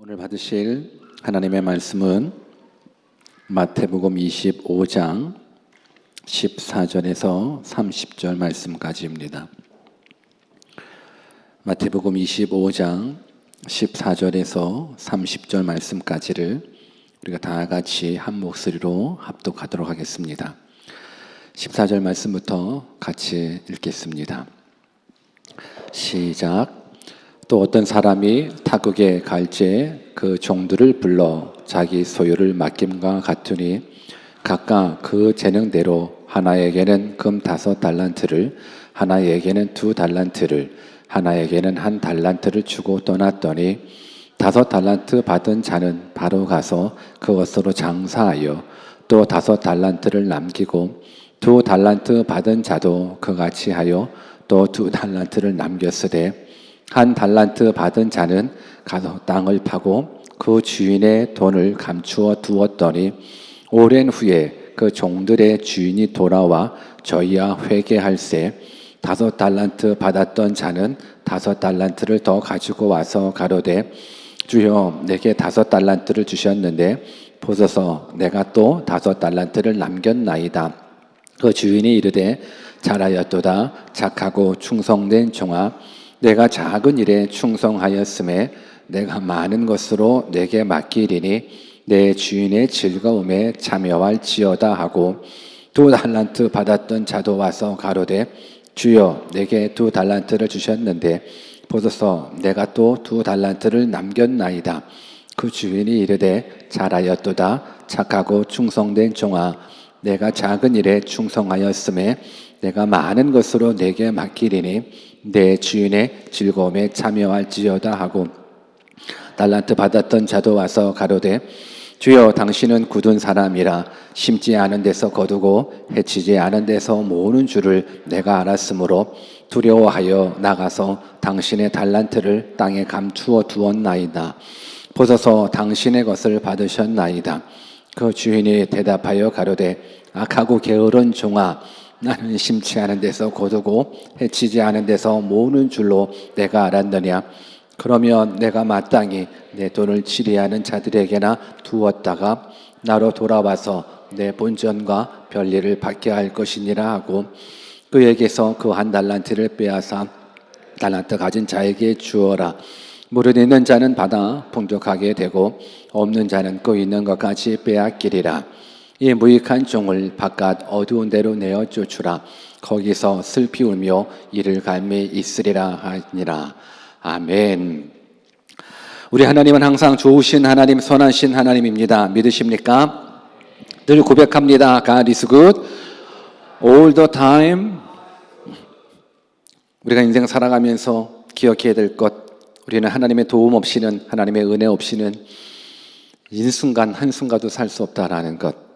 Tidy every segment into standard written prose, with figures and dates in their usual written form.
오늘 받으실 하나님의 말씀은 마태복음 25장 14절에서 30절 말씀까지입니다. 마태복음 25장 14절에서 30절 말씀까지를 우리가 다 같이 한 목소리로 합독하도록 하겠습니다. 14절 말씀부터 같이 읽겠습니다. 시작. 또 어떤 사람이 타국에 갈지에 그 종들을 불러 자기 소유를 맡김과 같으니 각각 그 재능대로 하나에게는 금 5달란트를, 하나에게는 2달란트를, 하나에게는 1달란트를 주고 떠났더니 5달란트 받은 자는 바로 가서 그것으로 장사하여 또 5달란트를 남기고 2달란트 받은 자도 그같이 하여 또 2달란트를 남겼으되 1달란트 받은 자는 가서 땅을 파고 그 주인의 돈을 감추어 두었더니 오랜 후에 그 종들의 주인이 돌아와 저희야 회개할세 5달란트 받았던 자는 5달란트를 더 가지고 와서 가로되 주여 내게 5달란트를 주셨는데 보소서 내가 또 5달란트를 남겼나이다. 그 주인이 이르되 잘하였도다 착하고 충성된 종아 내가 작은 일에 충성하였음에 내가 많은 것으로 내게 맡기리니 내 주인의 즐거움에 참여할지어다 하고 2달란트 받았던 자도 와서 가로되 주여 내게 2달란트를 주셨는데 보소서 내가 또 2달란트를 남겼나이다. 그 주인이 이르되 잘하였도다 착하고 충성된 종아 내가 작은 일에 충성하였음에 내가 많은 것으로 내게 맡기리니 내 주인의 즐거움에 참여할지어다 하고 달란트 받았던 자도 와서 가로되 주여 당신은 굳은 사람이라 심지 않은 데서 거두고 해치지 않은 데서 모으는 줄을 내가 알았으므로 두려워하여 나가서 당신의 달란트를 땅에 감추어 두었나이다. 보소서 당신의 것을 받으셨나이다. 그 주인이 대답하여 가로되 악하고 게으른 종아 나는 심지 않은 데서 거두고 해치지 않은 데서 모으는 줄로 내가 알았느냐. 그러면 내가 마땅히 내 돈을 치리하는 자들에게나 두었다가 나로 돌아와서 내 본전과 별일을 받게 할 것이니라 하고 그에게서 그 1달란트를 빼앗아 달란트 가진 자에게 주어라. 무릇 있는 자는 받아 풍족하게 되고 없는 자는 그 있는 것까지 빼앗기리라. 이 무익한 종을 바깥 어두운 데로 내어 쫓으라. 거기서 슬피 울며 이를 갈미 있으리라 하니라. 아멘. 우리 하나님은 항상 좋으신 하나님, 선하신 하나님입니다. 믿으십니까? 늘 고백합니다. God is good all the time. 우리가 인생 살아가면서 기억해야 될 것, 우리는 하나님의 도움 없이는, 하나님의 은혜 없이는 인순간 한순간도 살 수 없다라는 것.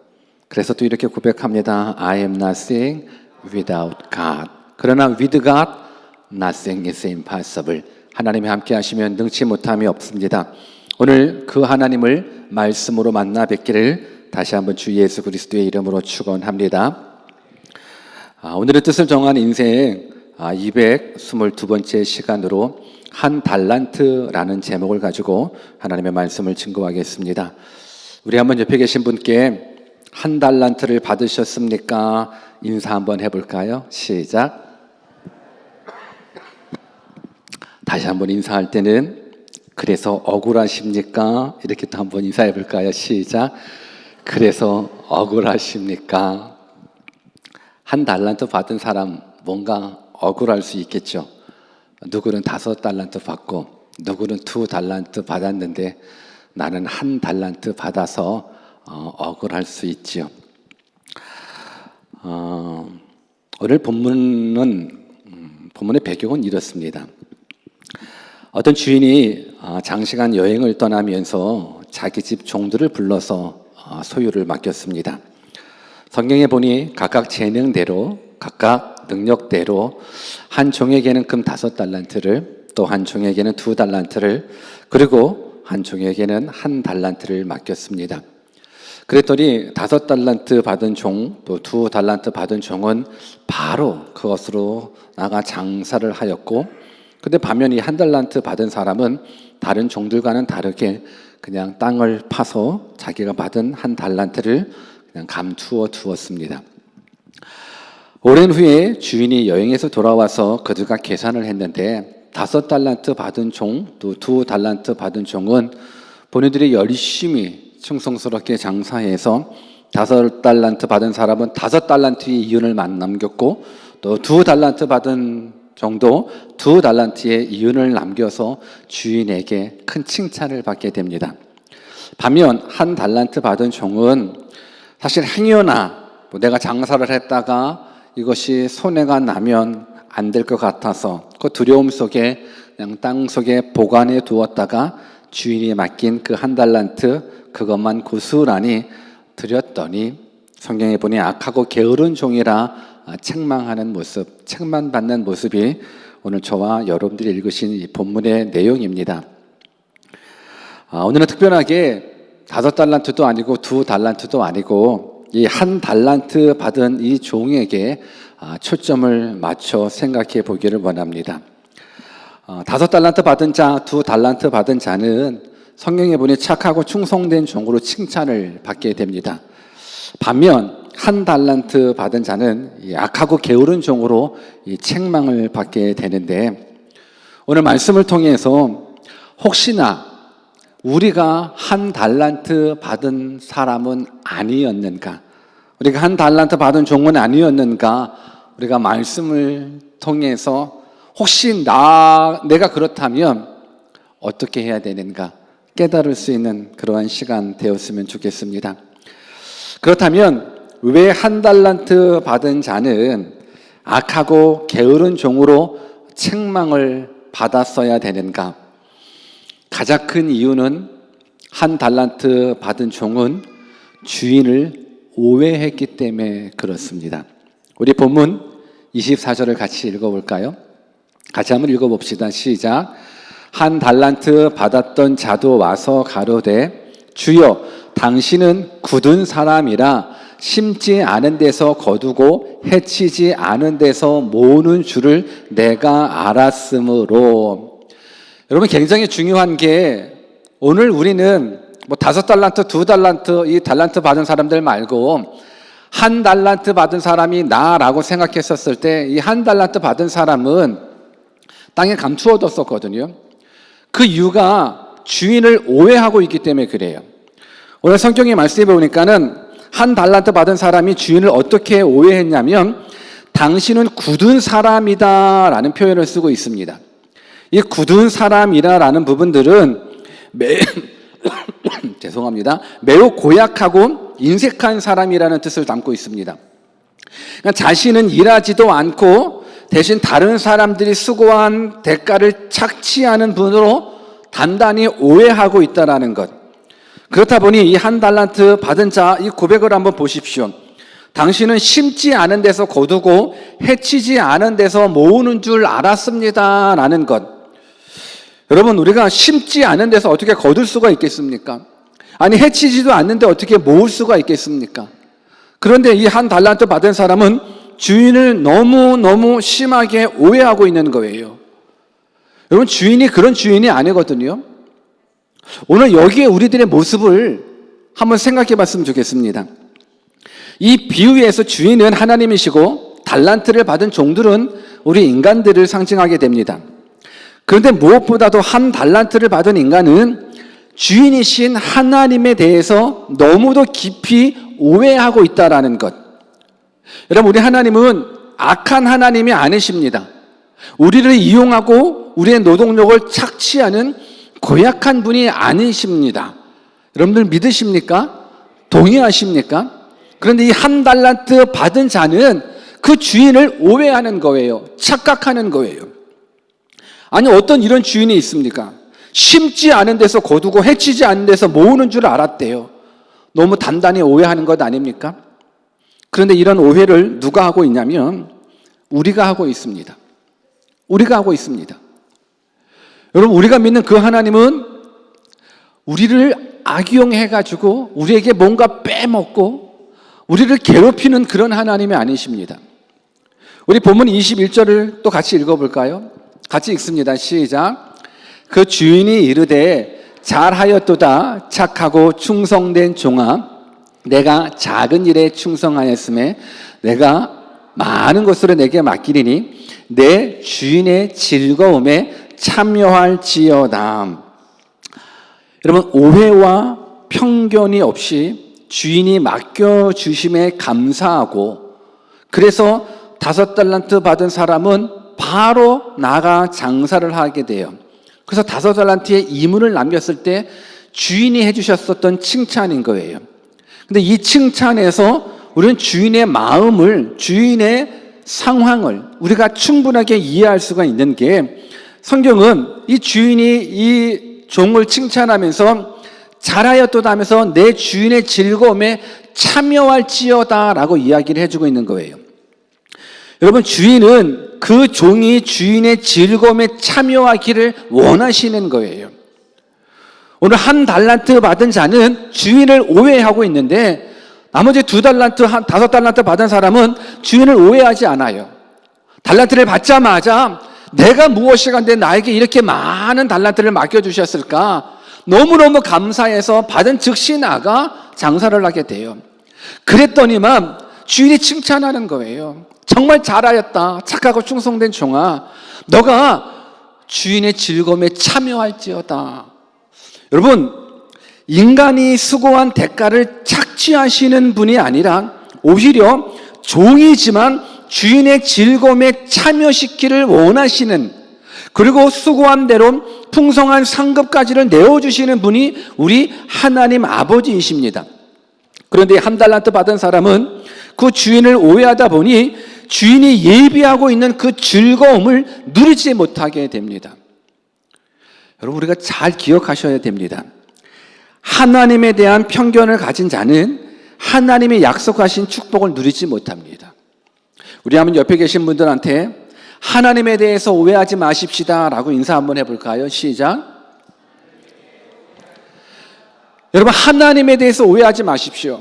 그래서 또 이렇게 고백합니다. I am nothing without God. 그러나 with God, nothing is impossible. 하나님이 함께 하시면 능치 못함이 없습니다. 오늘 그 하나님을 말씀으로 만나 뵙기를 다시 한번 주 예수 그리스도의 이름으로 축원합니다. 오늘의 뜻을 정한 인생 222번째 시간으로 1달란트라는 제목을 가지고 하나님의 말씀을 증거하겠습니다. 우리 한번 옆에 계신 분께 1달란트를 받으셨습니까? 인사 한번 해볼까요? 시작. 다시 한번 인사할 때는 그래서 억울하십니까? 이렇게 또 한번 인사해 볼까요? 시작. 그래서 억울하십니까? 1달란트 받은 사람 뭔가 억울할 수 있겠죠. 누구는 5달란트 받고 누구는 2달란트 받았는데 나는 1달란트 받아서 억울할 수 있지요. 오늘 본문의 배경은 이렇습니다. 어떤 주인이 장시간 여행을 떠나면서 자기 집 종들을 불러서 소유를 맡겼습니다. 성경에 보니 각각 재능대로, 각각 능력대로 한 종에게는 금 5달란트를, 또 한 종에게는 2달란트를, 그리고 한 종에게는 1달란트를 맡겼습니다. 그랬더니 5달란트 받은 종, 또 2달란트 받은 종은 바로 그것으로 나가 장사를 하였고 근데 반면 이 한 달란트 받은 사람은 다른 종들과는 다르게 그냥 땅을 파서 자기가 받은 한 달란트를 그냥 감추어 두었습니다. 오랜 후에 주인이 여행에서 돌아와서 그들과 계산을 했는데 5달란트 받은 종, 또 2달란트 받은 종은 본인들이 열심히 충성스럽게 장사해서 5달란트 받은 사람은 5달란트의 이윤을 남겼고, 또 2달란트 받은 정도 2달란트의 이윤을 남겨서 주인에게 큰 칭찬을 받게 됩니다. 반면 1달란트 받은 종은 사실 행여나 내가 장사를 했다가 이것이 손해가 나면 안 될 것 같아서 그 두려움 속에 그냥 땅 속에 보관해 두었다가 주인이 맡긴 그 1달란트 그것만 고스란히 드렸더니 성경에 보니 악하고 게으른 종이라 책망하는 모습, 책망받는 모습이 오늘 저와 여러분들이 읽으신 이 본문의 내용입니다. 오늘은 특별하게 5달란트도 아니고 2달란트도 아니고 이 1달란트 받은 이 종에게 초점을 맞춰 생각해 보기를 원합니다. 5달란트 받은 자, 2달란트 받은 자는 성경에 보니 착하고 충성된 종으로 칭찬을 받게 됩니다. 반면 1달란트 받은 자는 악하고 게으른 종으로 이 책망을 받게 되는데, 오늘 말씀을 통해서 혹시나 우리가 1달란트 받은 사람은 아니었는가, 우리가 1달란트 받은 종은 아니었는가, 우리가 말씀을 통해서 혹시 내가 그렇다면 어떻게 해야 되는가 깨달을 수 있는 그러한 시간 되었으면 좋겠습니다. 그렇다면 왜 1달란트 받은 자는 악하고 게으른 종으로 책망을 받았어야 되는가? 가장 큰 이유는 1달란트 받은 종은 주인을 오해했기 때문에 그렇습니다. 우리 본문 24절을 같이 읽어볼까요? 같이 한번 읽어봅시다. 시작. 1달란트 받았던 자도 와서 가로되 주여 당신은 굳은 사람이라 심지 않은 데서 거두고 해치지 않은 데서 모으는 줄을 내가 알았으므로. 여러분, 굉장히 중요한 게 오늘 우리는 5달란트, 2달란트, 이 달란트 받은 사람들 말고 1달란트 받은 사람이 나라고 생각했었을 때 이 1달란트 받은 사람은 땅에 감추어 뒀었거든요. 그 이유가 주인을 오해하고 있기 때문에 그래요. 오늘 성경의 말씀에 보니까는 1달란트 받은 사람이 주인을 어떻게 오해했냐면 당신은 굳은 사람이다 라는 표현을 쓰고 있습니다. 이 굳은 사람이라는 부분들은 죄송합니다. 매우 고약하고 인색한 사람이라는 뜻을 담고 있습니다. 그러니까 자신은 일하지도 않고 대신 다른 사람들이 수고한 대가를 착취하는 분으로 단단히 오해하고 있다는 것. 그렇다 보니 이 1달란트 받은 자 이 고백을 한번 보십시오. 당신은 심지 않은 데서 거두고 해치지 않은 데서 모으는 줄 알았습니다 라는 것. 여러분, 우리가 심지 않은 데서 어떻게 거둘 수가 있겠습니까? 아니, 해치지도 않는데 어떻게 모을 수가 있겠습니까? 그런데 이 1달란트 받은 사람은 주인을 너무너무 심하게 오해하고 있는 거예요. 여러분, 주인이 그런 주인이 아니거든요. 오늘 여기에 우리들의 모습을 한번 생각해 봤으면 좋겠습니다. 이 비유에서 주인은 하나님이시고 달란트를 받은 종들은 우리 인간들을 상징하게 됩니다. 그런데 무엇보다도 1달란트를 받은 인간은 주인이신 하나님에 대해서 너무도 깊이 오해하고 있다는 것. 여러분, 우리 하나님은 악한 하나님이 아니십니다. 우리를 이용하고 우리의 노동력을 착취하는 고약한 분이 아니십니다. 여러분들 믿으십니까? 동의하십니까? 그런데 이 1달란트 받은 자는 그 주인을 오해하는 거예요. 착각하는 거예요. 아니, 어떤 이런 주인이 있습니까? 심지 않은 데서 거두고 해치지 않은 데서 모으는 줄 알았대요. 너무 단단히 오해하는 것 아닙니까? 그런데 이런 오해를 누가 하고 있냐면 우리가 하고 있습니다. 우리가 하고 있습니다. 여러분, 우리가 믿는 그 하나님은 우리를 악용해가지고 우리에게 뭔가 빼먹고 우리를 괴롭히는 그런 하나님이 아니십니다. 우리 본문 21절을 또 같이 읽어볼까요? 같이 읽습니다. 시작. 그 주인이 이르되 잘하였도다 착하고 충성된 종아 내가 작은 일에 충성하였음에 내가 많은 것으로 내게 맡기리니 내 주인의 즐거움에 참여할지어다. 여러분, 오해와 편견이 없이 주인이 맡겨주심에 감사하고 그래서 5달란트 받은 사람은 바로 나가 장사를 하게 돼요. 그래서 5달란트의 이문을 남겼을 때 주인이 해주셨었던 칭찬인 거예요. 근데 이 칭찬에서 우리는 주인의 마음을, 주인의 상황을 우리가 충분하게 이해할 수가 있는 게 성경은 이 주인이 이 종을 칭찬하면서 잘하였도다 하면서 내 주인의 즐거움에 참여할지어다 라고 이야기를 해주고 있는 거예요. 여러분, 주인은 그 종이 주인의 즐거움에 참여하기를 원하시는 거예요. 오늘 1달란트 받은 자는 주인을 오해하고 있는데 나머지 2달란트, 5달란트 받은 사람은 주인을 오해하지 않아요. 달란트를 받자마자 내가 무엇이 간데 나에게 이렇게 많은 달란트를 맡겨주셨을까? 너무너무 감사해서 받은 즉시 나가 장사를 하게 돼요. 그랬더니만 주인이 칭찬하는 거예요. 정말 잘하였다. 착하고 충성된 종아. 너가 주인의 즐거움에 참여할지어다. 여러분, 인간이 수고한 대가를 착취하시는 분이 아니라 오히려 종이지만 주인의 즐거움에 참여시키를 원하시는, 그리고 수고한 대로 풍성한 상급까지를 내어주시는 분이 우리 하나님 아버지이십니다. 그런데 1달란트 받은 사람은 그 주인을 오해하다 보니 주인이 예비하고 있는 그 즐거움을 누리지 못하게 됩니다. 여러분, 우리가 잘 기억하셔야 됩니다. 하나님에 대한 편견을 가진 자는 하나님이 약속하신 축복을 누리지 못합니다. 우리 한번 옆에 계신 분들한테 하나님에 대해서 오해하지 마십시다 라고 인사 한번 해볼까요? 시작. 여러분, 하나님에 대해서 오해하지 마십시오.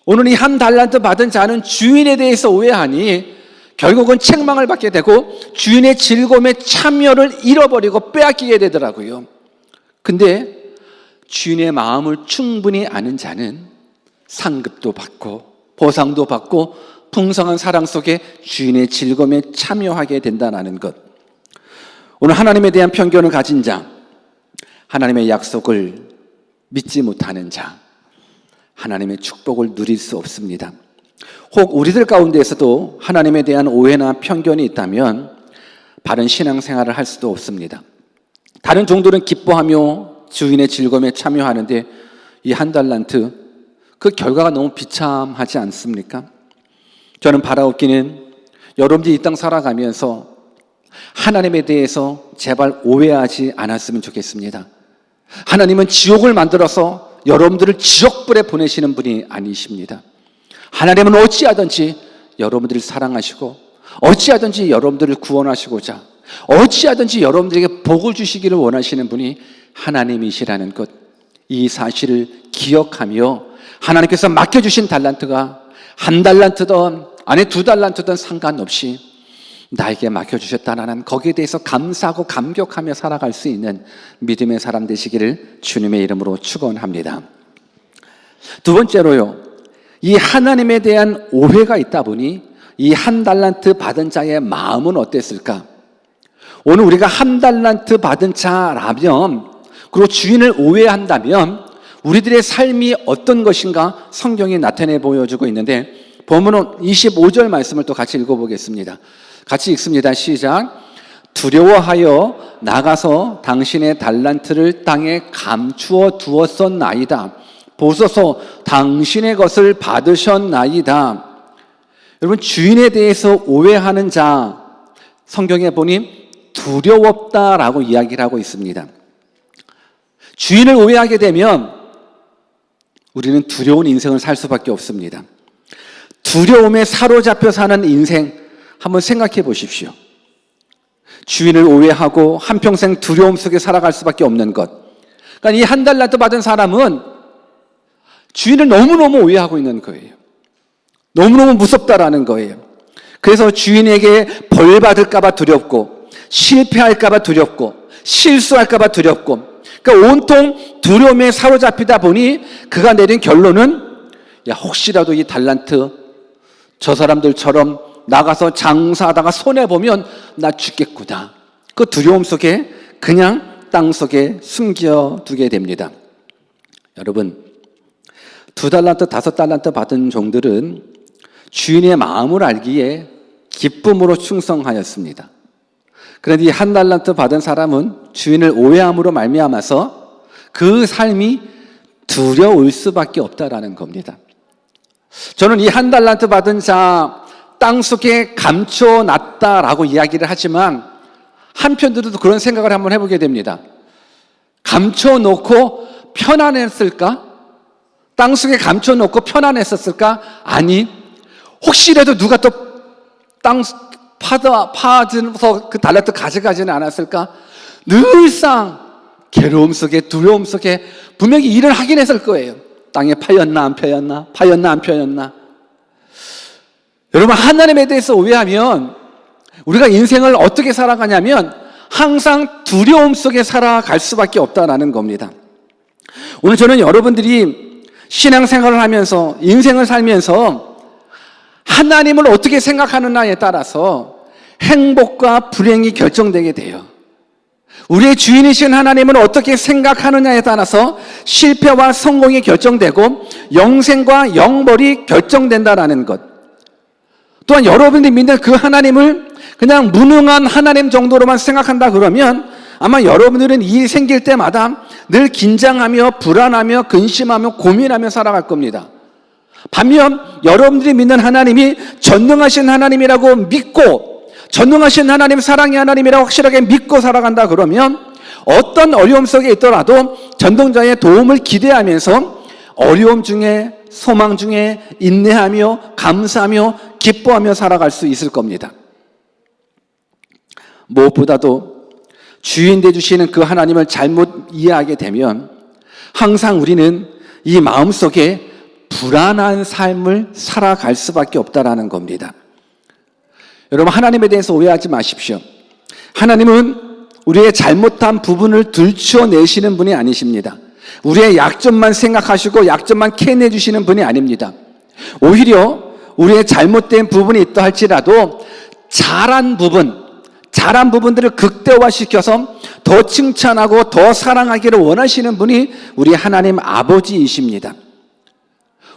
오늘 이 1달란트 받은 자는 주인에 대해서 오해하니 결국은 책망을 받게 되고 주인의 즐거움에 참여를 잃어버리고 빼앗기게 되더라고요. 근데 주인의 마음을 충분히 아는 자는 상급도 받고 보상도 받고 풍성한 사랑 속에 주인의 즐거움에 참여하게 된다는 것. 오늘 하나님에 대한 편견을 가진 자, 하나님의 약속을 믿지 못하는 자, 하나님의 축복을 누릴 수 없습니다. 혹 우리들 가운데에서도 하나님에 대한 오해나 편견이 있다면 바른 신앙생활을 할 수도 없습니다. 다른 종들은 기뻐하며 주인의 즐거움에 참여하는데 이 1달란트, 그 결과가 너무 비참하지 않습니까? 저는 바라옵기는 여러분들이 이 땅 살아가면서 하나님에 대해서 제발 오해하지 않았으면 좋겠습니다. 하나님은 지옥을 만들어서 여러분들을 지옥불에 보내시는 분이 아니십니다. 하나님은 어찌하든지 여러분들을 사랑하시고 어찌하든지 여러분들을 구원하시고자 어찌하든지 여러분들에게 복을 주시기를 원하시는 분이 하나님이시라는 것, 이 사실을 기억하며 하나님께서 맡겨주신 달란트가 1달란트든 아니 2달란트든 상관없이 나에게 맡겨주셨다는 거기에 대해서 감사하고 감격하며 살아갈 수 있는 믿음의 사람 되시기를 주님의 이름으로 축원합니다. 두 번째로요, 이 하나님에 대한 오해가 있다 보니 이 1달란트 받은 자의 마음은 어땠을까? 오늘 우리가 1달란트 받은 자라면, 그리고 주인을 오해한다면 우리들의 삶이 어떤 것인가 성경이 나타내 보여주고 있는데, 본문은 25절 말씀을 또 같이 읽어보겠습니다. 같이 읽습니다. 시작. 두려워하여 나가서 당신의 달란트를 땅에 감추어 두었었나이다. 보소서 당신의 것을 받으셨나이다. 여러분, 주인에 대해서 오해하는 자, 성경에 보니 두려웠다라고 이야기를 하고 있습니다. 주인을 오해하게 되면 우리는 두려운 인생을 살 수밖에 없습니다. 두려움에 사로잡혀 사는 인생 한번 생각해 보십시오. 주인을 오해하고 한평생 두려움 속에 살아갈 수밖에 없는 것. 그러니까 이 1달란트 받은 사람은 주인을 너무너무 오해하고 있는 거예요. 너무너무 무섭다라는 거예요. 그래서 주인에게 벌 받을까 봐 두렵고 실패할까봐 두렵고 실수할까봐 두렵고, 그러니까 온통 두려움에 사로잡히다 보니 그가 내린 결론은, 야, 혹시라도 이 달란트 저 사람들처럼 나가서 장사하다가 손해보면 나 죽겠구나. 그 두려움 속에 그냥 땅속에 숨겨두게 됩니다. 여러분, 2달란트, 5달란트 받은 종들은 주인의 마음을 알기에 기쁨으로 충성하였습니다. 그런데 이 1달란트 받은 사람은 주인을 오해함으로 말미암아서 그 삶이 두려울 수밖에 없다라는 겁니다. 저는 이 1달란트 받은 자 땅속에 감춰놨다라고 이야기를 하지만 한편으로도 그런 생각을 한번 해보게 됩니다. 감춰놓고 편안했을까? 땅속에 감춰놓고 편안했었을까? 아니, 혹시라도 누가 또 땅 파서 그 달란트 가져가지는 않았을까? 늘상 괴로움 속에, 두려움 속에 분명히 일을 하긴 했을 거예요. 땅에 파였나 안 파였나? 파였나 안 파였나? 여러분, 하나님에 대해서 오해하면 우리가 인생을 어떻게 살아가냐면 항상 두려움 속에 살아갈 수밖에 없다라는 겁니다. 오늘 저는 여러분들이 신앙생활을 하면서, 인생을 살면서 하나님을 어떻게 생각하느냐에 따라서 행복과 불행이 결정되게 돼요. 우리의 주인이신 하나님을 어떻게 생각하느냐에 따라서 실패와 성공이 결정되고 영생과 영벌이 결정된다라는 것. 또한 여러분들이 믿는 그 하나님을 그냥 무능한 하나님 정도로만 생각한다 그러면 아마 여러분들은 일이 생길 때마다 늘 긴장하며 불안하며 근심하며 고민하며 살아갈 겁니다. 반면 여러분들이 믿는 하나님이 전능하신 하나님이라고 믿고, 전능하신 하나님, 사랑의 하나님이라고 확실하게 믿고 살아간다 그러면 어떤 어려움 속에 있더라도 전동자의 도움을 기대하면서 어려움 중에, 소망 중에 인내하며 감사하며 기뻐하며 살아갈 수 있을 겁니다. 무엇보다도 주인 되주시는 그 하나님을 잘못 이해하게 되면 항상 우리는 이 마음속에 불안한 삶을 살아갈 수밖에 없다라는 겁니다. 여러분, 하나님에 대해서 오해하지 마십시오. 하나님은 우리의 잘못한 부분을 들춰내시는 분이 아니십니다. 우리의 약점만 생각하시고 약점만 캐내주시는 분이 아닙니다. 오히려 우리의 잘못된 부분이 있다 할지라도 잘한 부분들을 극대화시켜서 더 칭찬하고 더 사랑하기를 원하시는 분이 우리 하나님 아버지이십니다.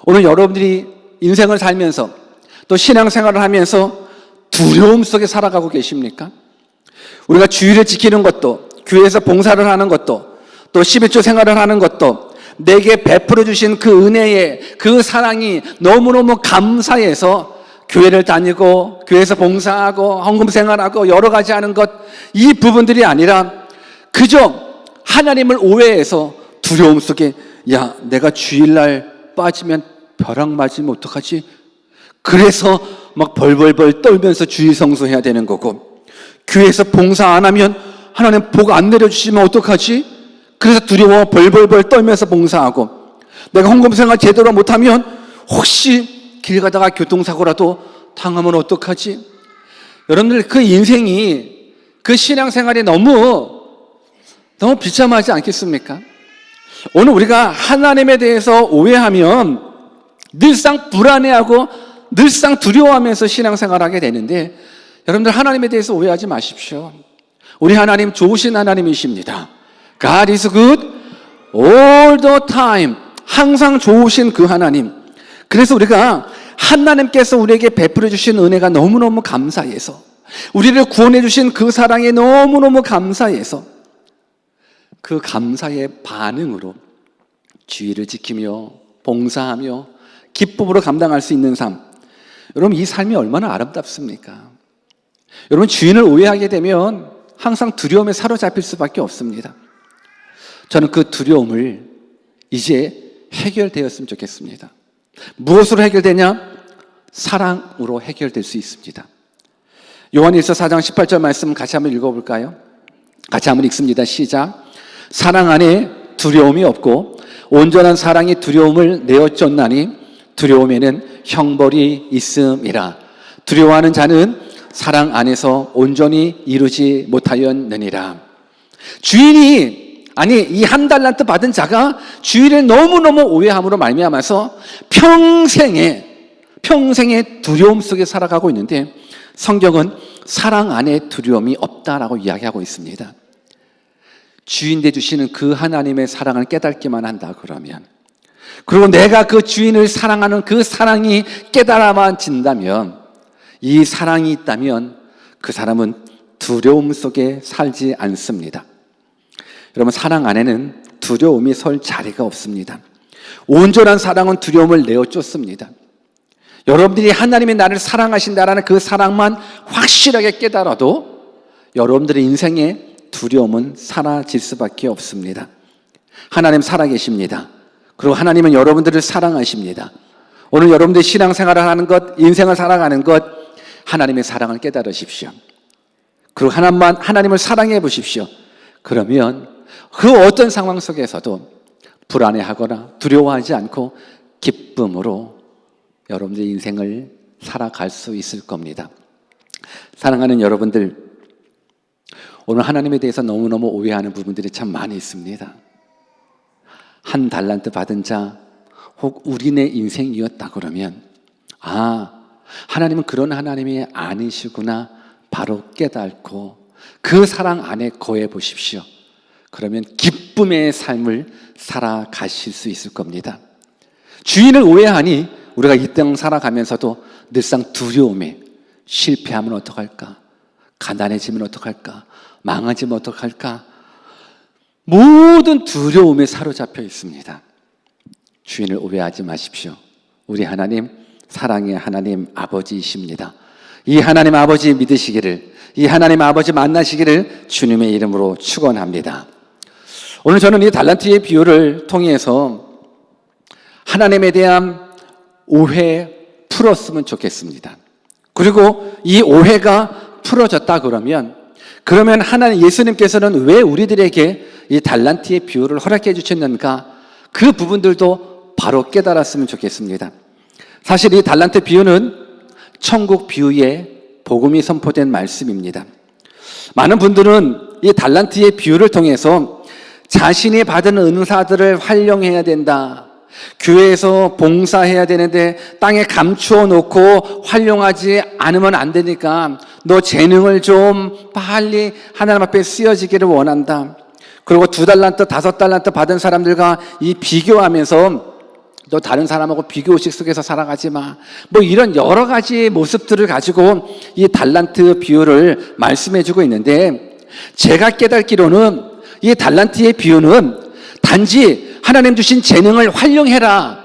오늘 여러분들이 인생을 살면서 또 신앙생활을 하면서 두려움 속에 살아가고 계십니까? 우리가 주의를 지키는 것도, 교회에서 봉사를 하는 것도, 또 11조 생활을 하는 것도 내게 베풀어 주신 그 은혜에, 그 사랑이 너무너무 감사해서 교회를 다니고 교회에서 봉사하고 헌금 생활하고 여러 가지 하는 것, 이 부분들이 아니라 그저 하나님을 오해해서 두려움 속에, 야, 내가 주일날 빠지면 벼락 맞으면 어떡하지? 그래서 막 벌벌벌 떨면서 주일 성수해야 되는 거고, 교회에서 봉사 안 하면 하나님 복 안 내려주시면 어떡하지? 그래서 두려워 벌벌벌 떨면서 봉사하고, 내가 헌금 생활 제대로 못하면 혹시 길 가다가 교통사고라도 당하면 어떡하지? 여러분들, 그 인생이, 그 신앙생활이 너무 비참하지 않겠습니까? 오늘 우리가 하나님에 대해서 오해하면 늘상 불안해하고 늘상 두려워하면서 신앙생활하게 되는데, 여러분들 하나님에 대해서 오해하지 마십시오. 우리 하나님 좋으신 하나님이십니다. God is good all the time. 항상 좋으신 그 하나님. 그래서 우리가 하나님께서 우리에게 베풀어 주신 은혜가 너무너무 감사해서, 우리를 구원해 주신 그 사랑에 너무너무 감사해서 그 감사의 반응으로 주의를 지키며 봉사하며 기쁨으로 감당할 수 있는 삶. 여러분, 이 삶이 얼마나 아름답습니까? 여러분, 주인을 오해하게 되면 항상 두려움에 사로잡힐 수밖에 없습니다. 저는 그 두려움을 이제 해결되었으면 좋겠습니다. 무엇으로 해결되냐? 사랑으로 해결될 수 있습니다. 요한일서 4장 18절 말씀 같이 한번 읽어볼까요? 같이 한번 읽습니다. 시작. 사랑 안에 두려움이 없고 온전한 사랑이 두려움을 내어쫓나니 두려움에는 형벌이 있음이라. 두려워하는 자는 사랑 안에서 온전히 이루지 못하였느니라. 주인이, 아니 이 한 달란트 받은 자가 주인을 너무너무 오해함으로 말미암아서 평생의 두려움 속에 살아가고 있는데, 성경은 사랑 안에 두려움이 없다라고 이야기하고 있습니다. 주인 되주시는 그 하나님의 사랑을 깨닫기만 한다 그러면, 그리고 내가 그 주인을 사랑하는 그 사랑이 깨달아진다면, 이 사랑이 있다면 그 사람은 두려움 속에 살지 않습니다. 여러분, 사랑 안에는 두려움이 설 자리가 없습니다. 온전한 사랑은 두려움을 내어 쫓습니다. 여러분들이 하나님이 나를 사랑하신다라는 그 사랑만 확실하게 깨달아도 여러분들의 인생에 두려움은 사라질 수밖에 없습니다. 하나님 살아계십니다. 그리고 하나님은 여러분들을 사랑하십니다. 오늘 여러분들이 신앙생활을 하는 것, 인생을 살아가는 것, 하나님의 사랑을 깨달으십시오. 그리고 하나님을 사랑해 보십시오. 그러면 그 어떤 상황 속에서도 불안해하거나 두려워하지 않고 기쁨으로 여러분들의 인생을 살아갈 수 있을 겁니다. 사랑하는 여러분들, 오늘 하나님에 대해서 너무너무 오해하는 부분들이 참 많이 있습니다. 한 달란트 받은 자, 혹 우리네 인생이었다 그러면, 하나님은 그런 하나님이 아니시구나 바로 깨닫고 그 사랑 안에 거해 보십시오. 그러면 기쁨의 삶을 살아가실 수 있을 겁니다. 주인을 오해하니 우리가 이 땅 살아가면서도 늘상 두려움에, 실패하면 어떡할까? 가난해지면 어떡할까? 망하지면 어떡할까? 모든 두려움에 사로잡혀 있습니다. 주인을 오해하지 마십시오. 우리 하나님, 사랑의 하나님 아버지이십니다. 이 하나님 아버지 믿으시기를, 이 하나님 아버지 만나시기를 주님의 이름으로 축원합니다. 오늘 저는 이 달란트의 비유를 통해서 하나님에 대한 오해 풀었으면 좋겠습니다. 그리고 이 오해가 풀어졌다 그러면 하나님, 예수님께서는 왜 우리들에게 이 달란트의 비유를 허락해 주셨는가, 그 부분들도 바로 깨달았으면 좋겠습니다. 사실 이 달란트 비유는 천국 비유의 복음이 선포된 말씀입니다. 많은 분들은 이 달란트의 비유를 통해서 자신이 받은 은사들을 활용해야 된다, 교회에서 봉사해야 되는데 땅에 감추어 놓고 활용하지 않으면 안 되니까 너 재능을 좀 빨리 하나님 앞에 쓰여지기를 원한다, 그리고 2달란트, 5달란트 받은 사람들과 이 비교하면서 너 다른 사람하고 비교의식 속에서 살아가지 마, 이런 여러 가지 모습들을 가지고 이 달란트 비유를 말씀해 주고 있는데, 제가 깨닫기로는 이 달란트의 비유는 단지 하나님 주신 재능을 활용해라,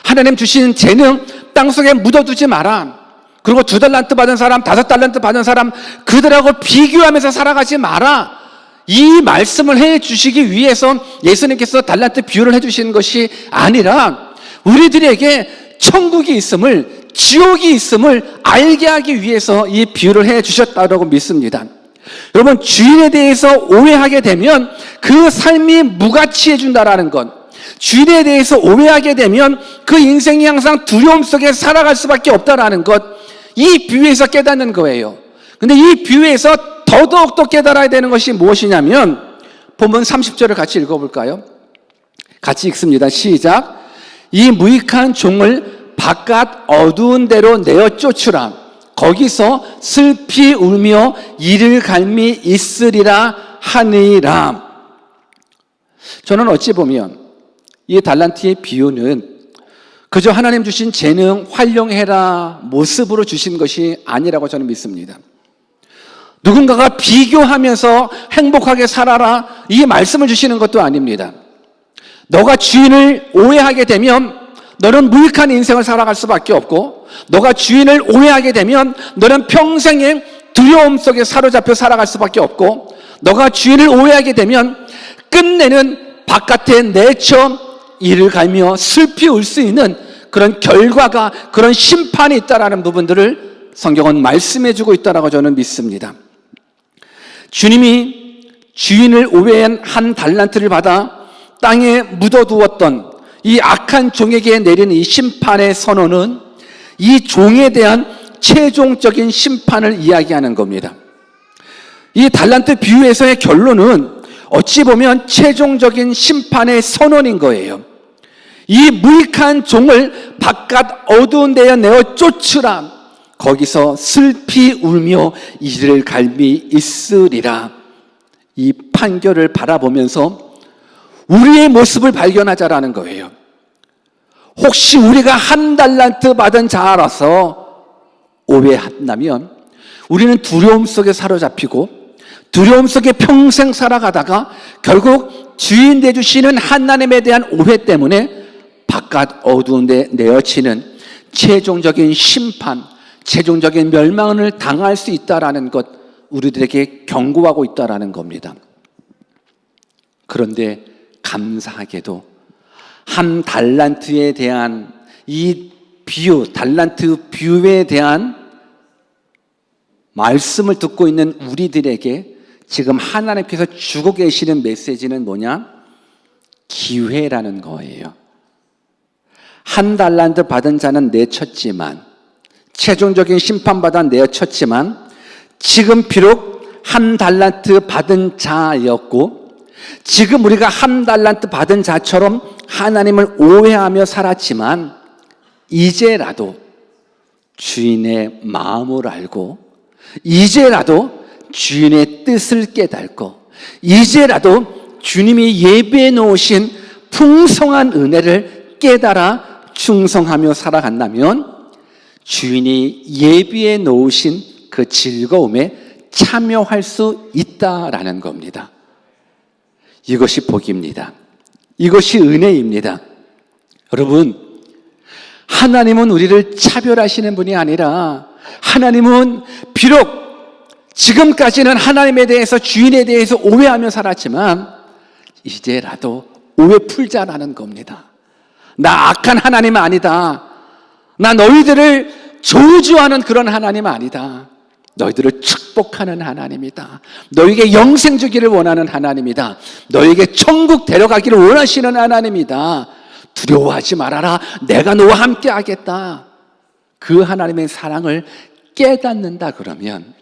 하나님 주신 재능 땅속에 묻어두지 마라, 그리고 2달란트 받은 사람, 5달란트 받은 사람 그들하고 비교하면서 살아가지 마라, 이 말씀을 해 주시기 위해서 예수님께서 달란트 비유를 해 주시는 것이 아니라 우리들에게 천국이 있음을, 지옥이 있음을 알게 하기 위해서 이 비유를 해 주셨다고 믿습니다. 여러분, 주인에 대해서 오해하게 되면 그 삶이 무가치해진다라는 것, 주인에 대해서 오해하게 되면 그 인생이 항상 두려움 속에 살아갈 수밖에 없다라는 것, 이 비유에서 깨닫는 거예요. 근데 이 비유에서 더더욱 깨달아야 되는 것이 무엇이냐면, 본문 30절을 같이 읽어볼까요? 같이 읽습니다. 시작. 이 무익한 종을 바깥 어두운 데로 내어 쫓으라. 거기서 슬피 울며 이를 갈미 있으리라 하니라. 저는 어찌 보면 이 달란트의 비유는 그저 하나님 주신 재능 활용해라 모습으로 주신 것이 아니라고 저는 믿습니다. 누군가가 비교하면서 행복하게 살아라, 이 말씀을 주시는 것도 아닙니다. 너가 주인을 오해하게 되면 너는 무익한 인생을 살아갈 수밖에 없고, 너가 주인을 오해하게 되면 너는 평생의 두려움 속에 사로잡혀 살아갈 수밖에 없고, 너가 주인을 오해하게 되면 끝내는 바깥에 내쳐 이를 갈며 슬피 울 수 있는 그런 결과가, 그런 심판이 있다라는 부분들을 성경은 말씀해 주고 있다라고 저는 믿습니다. 주님이 주인을 오해한 한 달란트를 받아 땅에 묻어두었던 이 악한 종에게 내린 이 심판의 선언은 이 종에 대한 최종적인 심판을 이야기하는 겁니다. 이 달란트 비유에서의 결론은 어찌 보면 최종적인 심판의 선언인 거예요. 이 무익한 종을 바깥 어두운 데에 내어 쫓으라. 거기서 슬피 울며 이를 갈미 있으리라. 이 판결을 바라보면서 우리의 모습을 발견하자라는 거예요. 혹시 우리가 한 달란트 받은 자라서 오해한다면 우리는 두려움 속에 사로잡히고 두려움 속에 평생 살아가다가 결국 주인 되주시는 하나님에 대한 오해 때문에 바깥 어두운 데 내어치는 최종적인 심판, 최종적인 멸망을 당할 수 있다라는 것, 우리들에게 경고하고 있다라는 겁니다. 그런데 감사하게도 한 달란트에 대한 이 비유, 달란트 비유에 대한 말씀을 듣고 있는 우리들에게 지금 하나님께서 주고 계시는 메시지는 뭐냐? 기회라는 거예요. 한 달란트 받은 자는 내쳤지만, 최종적인 심판받아 내쳤지만, 지금 비록 한 달란트 받은 자였고, 지금 우리가 한 달란트 받은 자처럼 하나님을 오해하며 살았지만, 이제라도 주인의 마음을 알고, 이제라도 주인의 뜻을 깨닫고, 이제라도 주님이 예비해 놓으신 풍성한 은혜를 깨달아 충성하며 살아간다면 주인이 예비해 놓으신 그 즐거움에 참여할 수 있다라는 겁니다. 이것이 복입니다. 이것이 은혜입니다. 여러분, 하나님은 우리를 차별하시는 분이 아니라 하나님은 비록 지금까지는 하나님에 대해서, 주인에 대해서 오해하며 살았지만 이제라도 오해 풀자라는 겁니다. 나 악한 하나님 아니다. 나 너희들을 저주하는 그런 하나님 아니다. 너희들을 축복하는 하나님이다. 너희에게 영생 주기를 원하는 하나님이다. 너희에게 천국 데려가기를 원하시는 하나님이다. 두려워하지 말아라. 내가 너와 함께 하겠다. 그 하나님의 사랑을 깨닫는다 그러면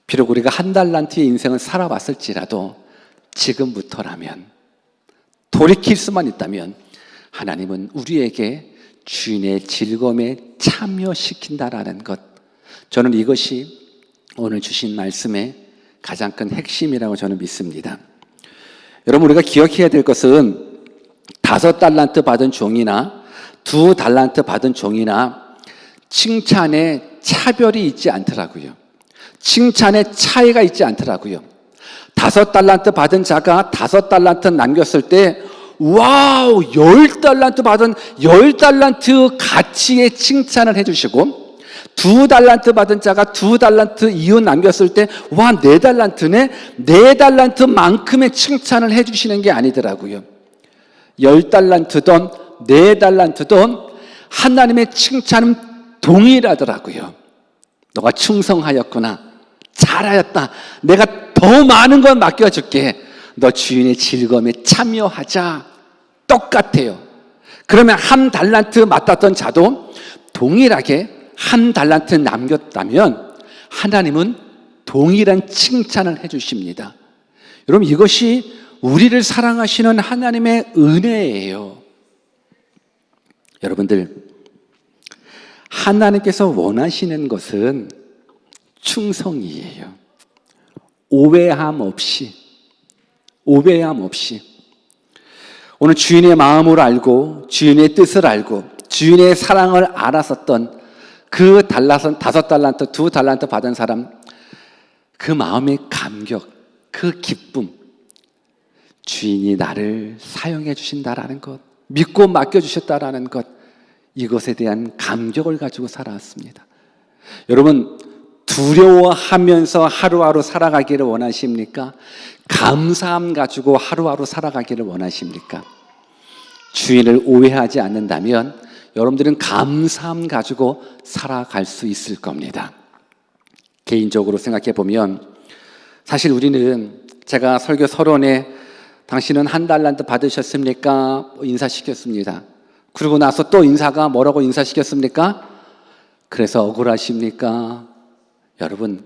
비록 우리가 한 달란트의 인생을 살아왔을지라도 지금부터라면, 돌이킬 수만 있다면 하나님은 우리에게 주인의 즐거움에 참여시킨다라는 것, 저는 이것이 오늘 주신 말씀의 가장 큰 핵심이라고 저는 믿습니다. 여러분, 우리가 기억해야 될 것은 5달란트 받은 종이나 2달란트 받은 종이나 칭찬에 차별이 있지 않더라고요. 칭찬에 차이가 있지 않더라고요. 5달란트 받은 자가 5달란트 남겼을 때 와우, 10달란트 받은 10달란트 가치의 칭찬을 해주시고, 2달란트 받은 자가 2달란트 이후 남겼을 때 와, 4달란트네, 4달란트만큼의 칭찬을 해주시는 게 아니더라고요. 10달란트든 4달란트든 하나님의 칭찬은 동일하더라고요. 너가 충성하였구나, 잘하였다, 내가 더 많은 걸 맡겨줄게, 너 주인의 즐거움에 참여하자. 똑같아요. 그러면 한 달란트 맡았던 자도 동일하게 한 달란트 남겼다면 하나님은 동일한 칭찬을 해주십니다. 여러분, 이것이 우리를 사랑하시는 하나님의 은혜예요. 여러분들, 하나님께서 원하시는 것은 충성이에요. 오해함 없이. 오늘 주인의 마음을 알고 주인의 뜻을 알고 주인의 사랑을 알았었던 그 5달란트, 2달란트 받은 사람, 그 마음의 감격, 그 기쁨, 주인이 나를 사용해 주신다라는 것, 믿고 맡겨주셨다라는 것, 이것에 대한 감격을 가지고 살아왔습니다. 여러분, 두려워하면서 하루하루 살아가기를 원하십니까? 감사함 가지고 하루하루 살아가기를 원하십니까? 주인을 오해하지 않는다면 여러분들은 감사함 가지고 살아갈 수 있을 겁니다. 개인적으로 생각해 보면 사실 우리는, 제가 설교 서론에 당신은 한 달란트 받으셨습니까? 인사시켰습니다. 그러고 나서 또 인사가 뭐라고 인사시켰습니까? 그래서 억울하십니까? 여러분,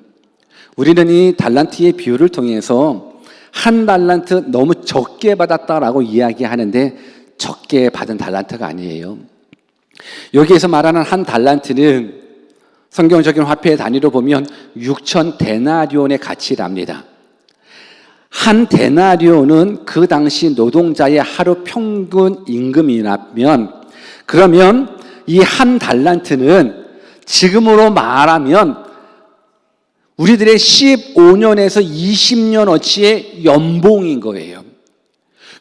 우리는 이 달란트의 비유를 통해서 한 달란트 너무 적게 받았다라고 이야기하는데 적게 받은 달란트가 아니에요. 여기에서 말하는 한 달란트는 성경적인 화폐 단위로 보면 6천 데나리온의 가치랍니다. 한 데나리온은 그 당시 노동자의 하루 평균 임금이라면, 그러면 이 한 달란트는 지금으로 말하면 우리들의 15년에서 20년어치의 연봉인 거예요.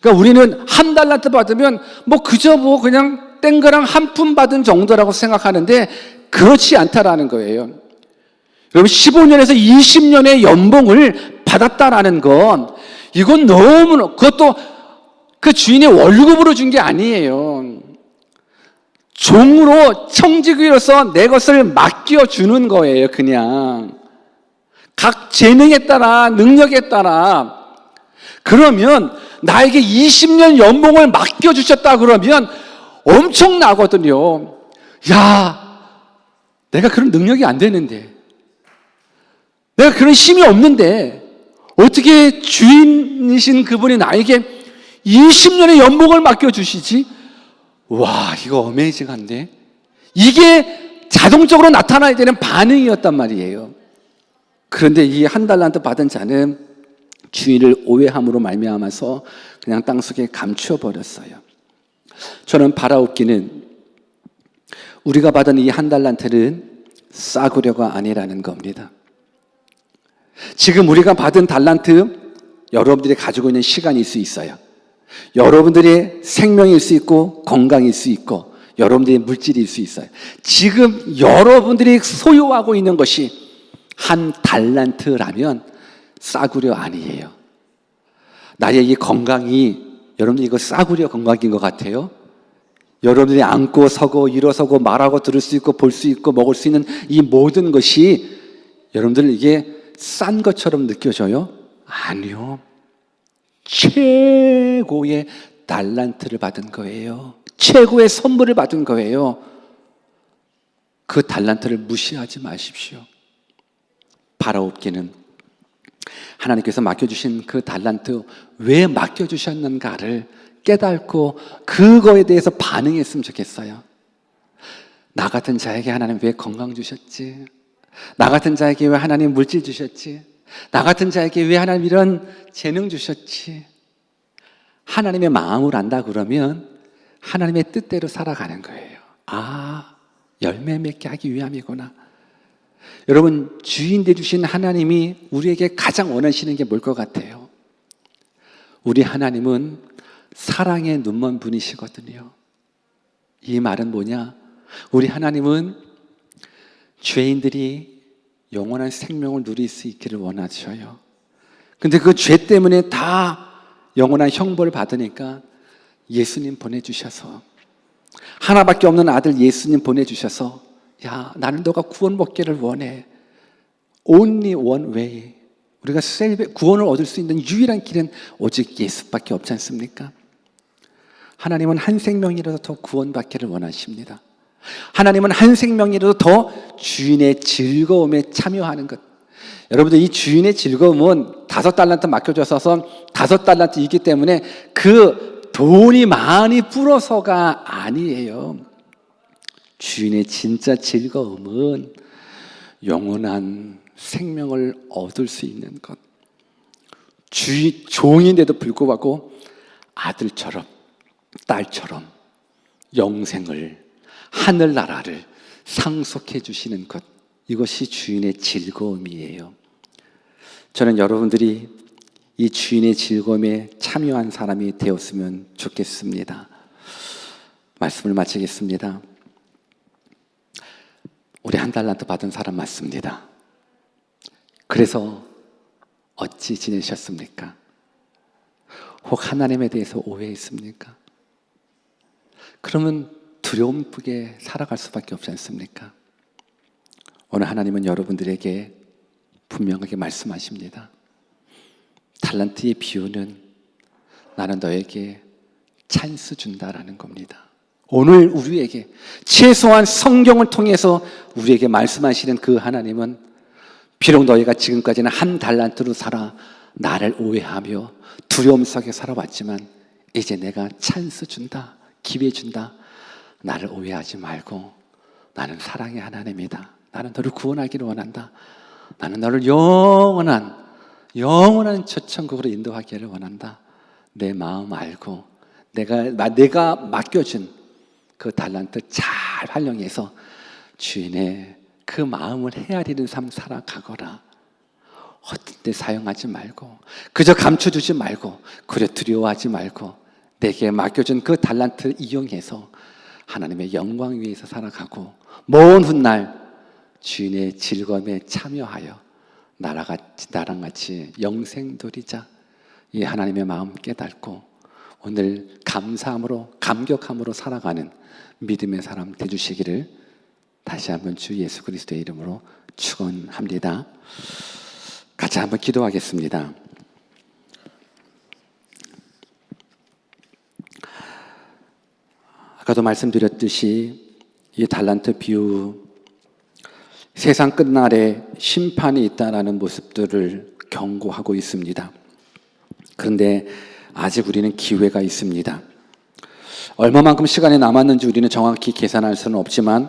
그러니까 우리는 한 달란트 받으면 그저 그냥 땡그랑 한 푼 받은 정도라고 생각하는데 그렇지 않다라는 거예요. 여러분, 15년에서 20년의 연봉을 받았다라는 건 이건 너무, 그것도 그 주인이 월급으로 준 게 아니에요. 종으로 청지기로서 내 것을 맡겨주는 거예요. 그냥 각 재능에 따라, 능력에 따라. 그러면 나에게 20년 연봉을 맡겨주셨다 그러면 엄청나거든요. 야, 내가 그런 능력이 안 되는데, 내가 그런 힘이 없는데 어떻게 주인이신 그분이 나에게 20년의 연봉을 맡겨주시지? 와, 이거 어메이징한데? 이게 자동적으로 나타나야 되는 반응이었단 말이에요. 그런데 이 한 달란트 받은 자는 주인을 오해함으로 말미암아서 그냥 땅속에 감추어 버렸어요. 저는 바라옵기는 우리가 받은 이 한 달란트는 싸구려가 아니라는 겁니다. 지금 우리가 받은 달란트, 여러분들이 가지고 있는 시간일 수 있어요. 여러분들의 생명일 수 있고 건강일 수 있고 여러분들의 물질일 수 있어요. 지금 여러분들이 소유하고 있는 것이 한 달란트라면 싸구려 아니에요. 나의 이 건강이, 여러분들 이거 싸구려 건강인 것 같아요? 여러분들이 앉고 서고 일어서고 말하고 들을 수 있고 볼 수 있고 먹을 수 있는 이 모든 것이 여러분들 이게 싼 것처럼 느껴져요? 아니요. 최고의 달란트를 받은 거예요. 최고의 선물을 받은 거예요. 그 달란트를 무시하지 마십시오. 바라옵기는 하나님께서 맡겨주신 그 달란트 왜 맡겨주셨는가를 깨닫고 그거에 대해서 반응했으면 좋겠어요. 나 같은 자에게 하나님 왜 건강 주셨지? 나 같은 자에게 왜 하나님 물질 주셨지? 나 같은 자에게 왜 하나님 이런 재능 주셨지? 하나님의 마음을 안다 그러면 하나님의 뜻대로 살아가는 거예요. 아, 열매 맺게 하기 위함이구나. 여러분, 주인 되주신 하나님이 우리에게 가장 원하시는 게 뭘 것 같아요? 우리 하나님은 사랑의 눈먼 분이시거든요. 이 말은 뭐냐? 우리 하나님은 죄인들이 영원한 생명을 누릴 수 있기를 원하셔요. 근데 그 죄 때문에 다 영원한 형벌을 받으니까 예수님 보내주셔서, 하나밖에 없는 아들 예수님 보내주셔서, 야, 나는 너가 구원 받기를 원해. Only one way. 우리가 구원을 얻을 수 있는 유일한 길은 오직 예수밖에 없지 않습니까? 하나님은 한 생명이라도 더 구원받기를 원하십니다. 하나님은 한 생명이라도 더 주인의 즐거움에 참여하는 것. 여러분들, 이 주인의 즐거움은 5달란트 맡겨줘서 5달란트이기 때문에 그 돈이 많이 불어서가 아니에요. 주인의 진짜 즐거움은 영원한 생명을 얻을 수 있는 것. 종인데도 불구하고 아들처럼 딸처럼 영생을, 하늘나라를 상속해 주시는 것, 이것이 주인의 즐거움이에요. 저는 여러분들이 이 주인의 즐거움에 참여한 사람이 되었으면 좋겠습니다. 말씀을 마치겠습니다. 우리 한 달란트 받은 사람 맞습니다. 그래서 어찌 지내셨습니까? 혹 하나님에 대해서 오해했습니까? 그러면 두려움프게 살아갈 수밖에 없지 않습니까? 오늘 하나님은 여러분들에게 분명하게 말씀하십니다. 달란트의 비유는 나는 너에게 찬스 준다라는 겁니다. 오늘 우리에게 최소한 성경을 통해서 우리에게 말씀하시는 그 하나님은 비록 너희가 지금까지는 한 달란트로 살아 나를 오해하며 두려움 속에 살아왔지만 이제 내가 찬스 준다, 기회 준다. 나를 오해하지 말고 나는 사랑의 하나님이다. 나는 너를 구원하기를 원한다. 나는 너를 영원한 첫 천국으로 인도하기를 원한다. 내 마음 알고 내가 맡겨준 그 달란트 잘 활용해서 주인의 그 마음을 헤아리는 삶 살아가거라. 헛된 사용하지 말고 그저 감춰주지 말고 그래 두려워하지 말고 내게 맡겨준 그 달란트 이용해서 하나님의 영광 위에서 살아가고 먼 훗날 주인의 즐거움에 참여하여 나랑 같이 영생 누리자. 이 하나님의 마음 깨닫고 오늘 감사함으로 감격함으로 살아가는 믿음의 사람 되주시기를 다시 한번 주 예수 그리스도의 이름으로 축원합니다. 같이 한번 기도하겠습니다. 아까도 말씀드렸듯이 이 달란트 비유, 세상 끝날에 심판이 있다라는 모습들을 경고하고 있습니다. 그런데 아직 우리는 기회가 있습니다. 얼마만큼 시간이 남았는지 우리는 정확히 계산할 수는 없지만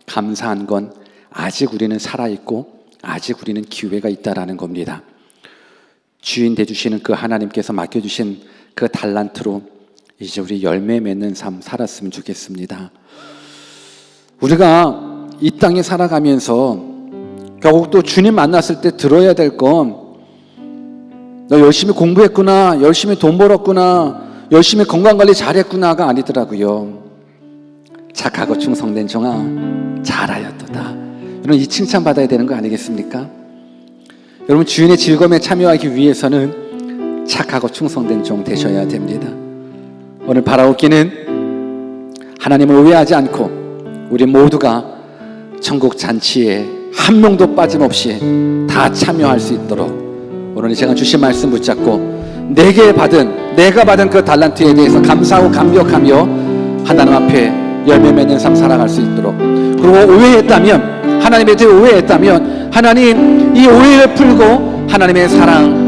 감사한 건 아직 우리는 살아있고 아직 우리는 기회가 있다라는 겁니다. 주인 되주시는 그 하나님께서 맡겨주신 그 달란트로 이제 우리 열매 맺는 삶 살았으면 좋겠습니다. 우리가 이 땅에 살아가면서 결국 또 주님 만났을 때 들어야 될 건 너 열심히 공부했구나, 열심히 돈 벌었구나, 열심히 건강관리 잘했구나가 아니더라고요. 착하고 충성된 종아 잘하였도다. 여러분 이 칭찬 받아야 되는 거 아니겠습니까? 여러분 주인의 즐거움에 참여하기 위해서는 착하고 충성된 종 되셔야 됩니다. 오늘 바라옵기는 하나님을 오해하지 않고 우리 모두가 천국 잔치에 한 명도 빠짐없이 다 참여할 수 있도록 오늘 이 시간 주신 말씀 붙잡고 내가 받은 그 달란트에 대해서 감사하고 감격하며 하나님 앞에 열매 맺는 삶 살아갈 수 있도록, 그리고 오해했다면 하나님에 대해 오해했다면 하나님 이 오해를 풀고 하나님의 사랑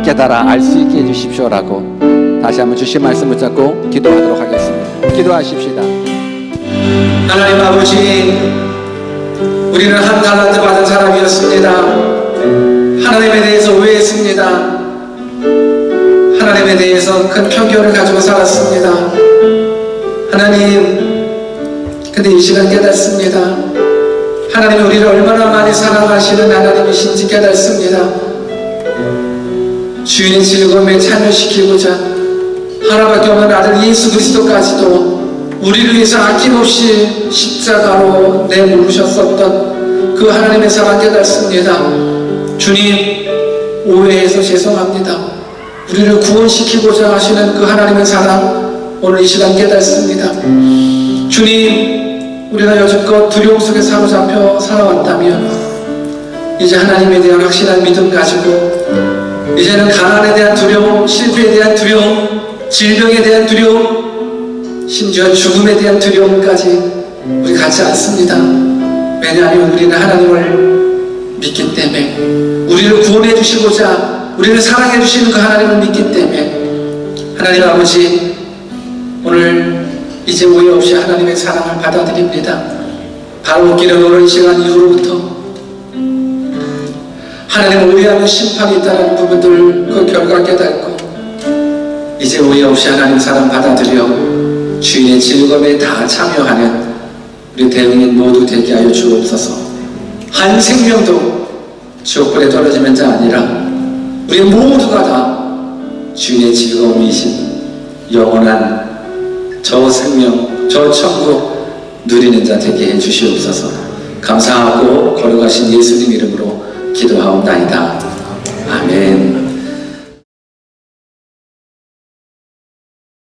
깨달아 알 수 있게 해주십시오라고 다시 한번 주신 말씀 붙잡고 기도하도록 하겠습니다. 기도하십시다. 하나님 아버지, 우리는 한 달란트 받은 사람이었습니다. 하나님에 대해서 오해했습니다. 하나님에 대해서 큰 편견을 가지고 살았습니다. 하나님, 근데 이 시간 깨닫습니다. 하나님이 우리를 얼마나 많이 사랑하시는 하나님이신지 깨닫습니다. 주인의 즐거움에 참여시키고자 하나밖에 없는 아들 예수 그리스도까지도 우리를 위해서 아낌없이 십자가로 내모르셨었던 그 하나님의 사랑 깨닫습니다. 주님, 오해해서 죄송합니다. 우리를 구원시키고자 하시는 그 하나님의 사랑 오늘 이 시간 깨닫습니다. 주님, 우리가 여지껏 두려움 속에 사로잡혀 살아왔다면 이제 하나님에 대한 확실한 믿음 가지고 이제는 가난에 대한 두려움, 실패에 대한 두려움, 질병에 대한 두려움, 심지어 죽음에 대한 두려움까지 우리 갖지 않습니다. 왜냐하면 우리는 하나님을 믿기 때문에, 우리를 구원해 주시고자 우리를 사랑해 주시는 그 하나님을 믿기 때문에 하나님 아버지, 오늘 이제 오해 없이 하나님의 사랑을 받아들입니다. 바로 길은 오늘 이 시간 이후로부터 하나님을 오해하는 심판이 있다는 부분들 그 결과 깨닫고 이제 오해 없이 하나님 사랑 받아들여 주인의 즐거움에 다 참여하는 우리 대응인 모두 되게 하여 주옵소서. 한 생명도 지옥불에 떨어지는 자 아니라 우리 모두가 다 주인의 즐거움이신 영원한 저 생명, 저 천국 누리는 자 되게 해 주시옵소서. 감사하고 거룩하신 예수님 이름으로 기도하옵나이다.